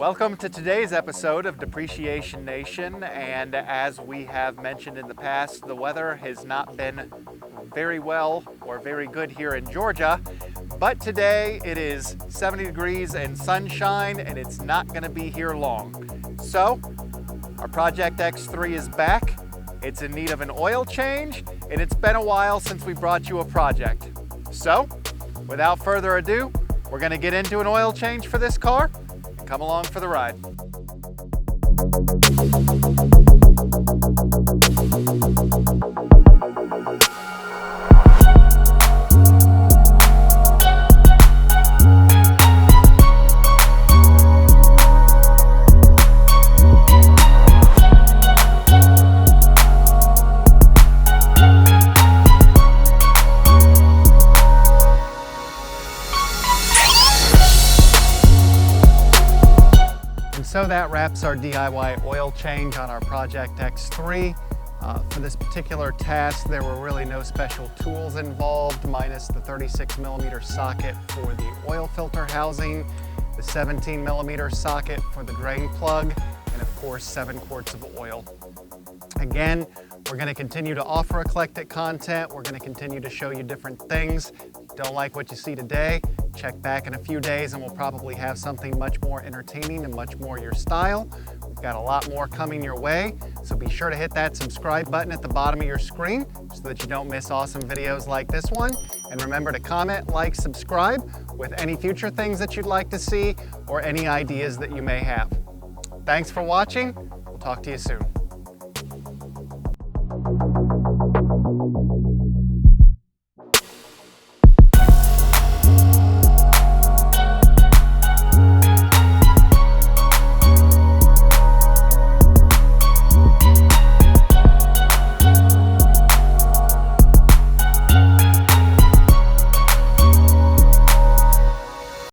Welcome to today's episode of Depreciation Nation, and as we have mentioned in the past, the weather has not been very well or very good here in Georgia, but today it is 70 degrees and sunshine, and it's not going to be here long. So our Project X3 is back. It's in need of an oil change, and it's been a while since we brought you a project. So without further ado, we're going to get into an oil change for this car. Come along for the ride. So that wraps our DIY oil change on our Project X3. For this particular task, there were really no special tools involved, minus the 36mm socket for the oil filter housing, the 17mm socket for the drain plug, and of course 7 quarts of oil. Again, we're going to continue to offer eclectic content. We're going to continue to show you different things. Don't like what you see today, check back in a few days and we'll probably have something much more entertaining and much more your style. We've got a lot more coming your way, so be sure to hit that subscribe button at the bottom of your screen so that you don't miss awesome videos like this one. And remember to comment, like, subscribe with any future things that you'd like to see or any ideas that you may have. Thanks for watching. We'll talk to you soon.